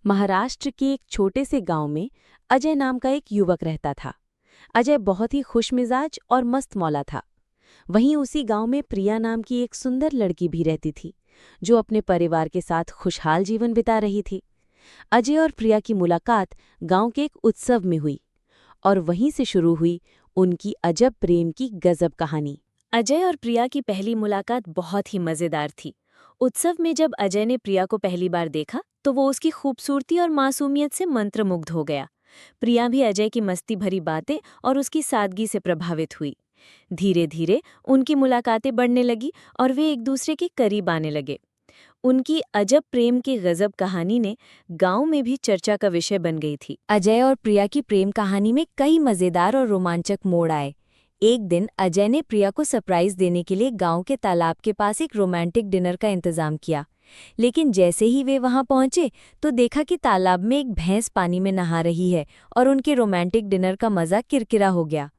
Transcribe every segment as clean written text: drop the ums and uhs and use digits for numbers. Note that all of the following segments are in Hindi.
महाराष्ट्र के एक छोटे से गांव में अजय नाम का एक युवक रहता था। अजय बहुत ही खुशमिजाज और मस्त मौला था। वहीं उसी गांव में प्रिया नाम की एक सुंदर लड़की भी रहती थी, जो अपने परिवार के साथ खुशहाल जीवन बिता रही थी। अजय और प्रिया की मुलाकात गांव के एक उत्सव में हुई और वहीं से शुरू हुई उनकी अजब प्रेम की गजब कहानी। अजय और प्रिया की पहली मुलाकात बहुत ही मजेदार थी। उत्सव में जब अजय ने प्रिया को पहली बार देखा तो वो उसकी खूबसूरती और मासूमियत से मंत्रमुग्ध हो गया। प्रिया भी अजय की मस्ती भरी बातें और उसकी सादगी से प्रभावित हुई। धीरे धीरे उनकी मुलाकातें बढ़ने लगी और वे एक दूसरे के करीब आने लगे। उनकी अजब प्रेम की गजब कहानी ने गांव में भी चर्चा का विषय बन गई थी। अजय और प्रिया की प्रेम कहानी में कई मजेदार और रोमांचक मोड़ आए। एक दिन अजय ने प्रिया को सरप्राइज देने के लिए गांव के तालाब के पास एक रोमांटिक डिनर का इंतजाम किया। लेकिन जैसे ही वे वहां पहुंचे तो देखा कि तालाब में एक भैंस पानी में नहा रही है और उनके रोमांटिक डिनर का मजा किरकिरा हो गया।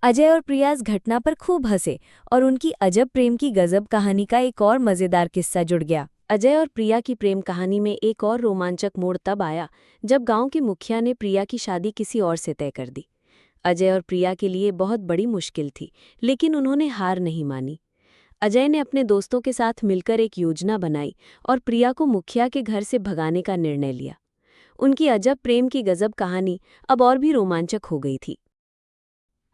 अजय और प्रिया इस घटना पर खूब हंसे और उनकी अजब प्रेम की गजब कहानी का एक और मजेदार किस्सा जुड़ गया। अजय और प्रिया की प्रेम कहानी में एक और रोमांचक मोड़ तब आया जब गांव के मुखिया ने प्रिया की शादी किसी और से तय कर दी। अजय और प्रिया के लिए बहुत बड़ी मुश्किल थी, लेकिन उन्होंने हार नहीं मानी। अजय ने अपने दोस्तों के साथ मिलकर एक योजना बनाई और प्रिया को मुखिया के घर से भगाने का निर्णय लिया। उनकी अजब प्रेम की गजब कहानी अब और भी रोमांचक हो गई थी।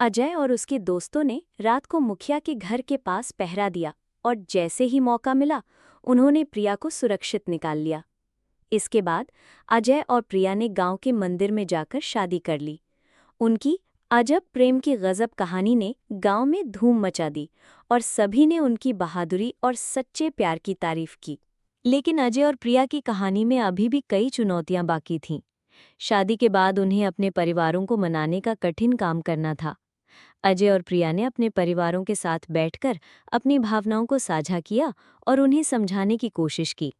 अजय और उसके दोस्तों ने रात को मुखिया के घर के पास पहरा दिया और जैसे ही मौका मिला उन्होंने प्रिया को सुरक्षित निकाल लिया। इसके बाद अजय और प्रिया ने गांव के मंदिर में जाकर शादी कर ली। उनकी अजब प्रेम की गजब कहानी ने गांव में धूम मचा दी और सभी ने उनकी बहादुरी और सच्चे प्यार की तारीफ की। लेकिन अजय और प्रिया की कहानी में अभी भी कई चुनौतियां बाकी थीं। शादी के बाद उन्हें अपने परिवारों को मनाने का कठिन काम करना था। अजय और प्रिया ने अपने परिवारों के साथ बैठकर अपनी भावनाओं को साझा किया और उन्हें समझाने की कोशिश की।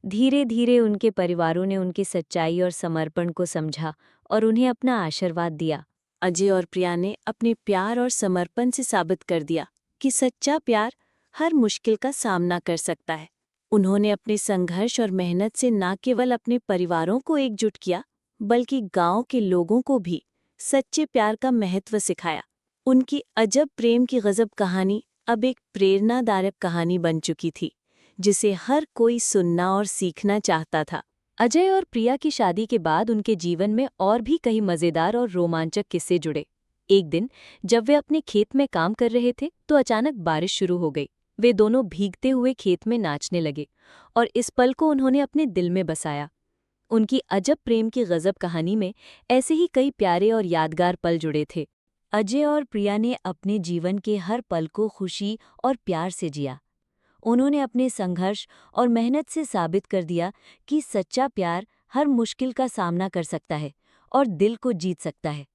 धीरे धीरे उनके परिवारों ने उनकी सच्चाई और समर्पण को समझा और उन्हें अपना आशीर्वाद दिया। अजय और प्रिया ने अपने प्यार और समर्पण से साबित कर दिया कि सच्चा प्यार हर मुश्किल का सामना कर सकता है। उन्होंने अपने संघर्ष और मेहनत से न केवल अपने परिवारों को एकजुट किया, बल्कि गांव के लोगों को भी सच्चे प्यार का महत्व सिखाया। उनकी अजब प्रेम की गजब कहानी अब एक प्रेरणादायक कहानी बन चुकी थी, जिसे हर कोई सुनना और सीखना चाहता था। अजय और प्रिया की शादी के बाद उनके जीवन में और भी कई मजेदार और रोमांचक किस्से जुड़े। एक दिन जब वे अपने खेत में काम कर रहे थे तो अचानक बारिश शुरू हो गई। वे दोनों भीगते हुए खेत में नाचने लगे और इस पल को उन्होंने अपने दिल में बसाया। उनकी अजब प्रेम की गजब कहानी में ऐसे ही कई प्यारे और यादगार पल जुड़े थे। अजय और प्रिया ने अपने जीवन के हर पल को खुशी और प्यार से जिया। उन्होंने अपने संघर्ष और मेहनत से साबित कर दिया कि सच्चा प्यार हर मुश्किल का सामना कर सकता है और दिल को जीत सकता है।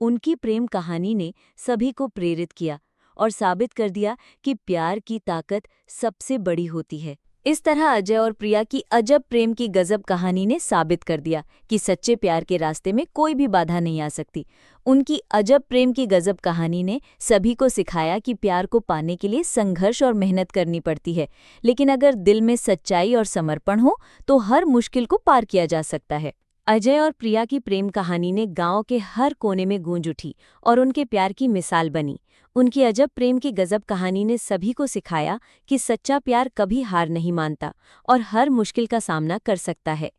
उनकी प्रेम कहानी ने सभी को प्रेरित किया और साबित कर दिया कि प्यार की ताकत सबसे बड़ी होती है। इस तरह अजय और प्रिया की अजब प्रेम की गजब कहानी ने साबित कर दिया कि सच्चे प्यार के रास्ते में कोई भी बाधा नहीं आ सकती। उनकी अजब प्रेम की गजब कहानी ने सभी को सिखाया कि प्यार को पाने के लिए संघर्ष और मेहनत करनी पड़ती है, लेकिन अगर दिल में सच्चाई और समर्पण हो तो हर मुश्किल को पार किया जा सकता है। अजय और प्रिया की प्रेम कहानी ने गांव के हर कोने में गूंज उठी और उनके प्यार की मिसाल बनी। उनकी अजब प्रेम की गजब कहानी ने सभी को सिखाया कि सच्चा प्यार कभी हार नहीं मानता और हर मुश्किल का सामना कर सकता है।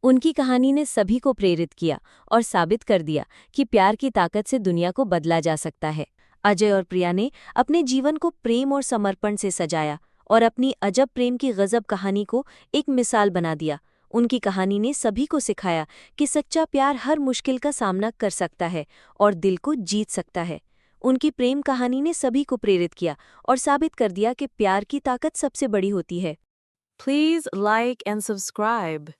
उनकी कहानी ने सभी को प्रेरित किया और साबित कर दिया कि प्यार की ताकत से दुनिया को बदला जा सकता है। अजय और प्रिया ने अपने जीवन को प्रेम और समर्पण से सजाया और अपनी अजब प्रेम की गजब कहानी को एक मिसाल बना दिया। उनकी कहानी ने सभी को सिखाया कि सच्चा प्यार हर मुश्किल का सामना कर सकता है और दिल को जीत सकता है। उनकी प्रेम कहानी ने सभी को प्रेरित किया और साबित कर दिया कि प्यार की ताकत सबसे बड़ी होती है। Please like and subscribe.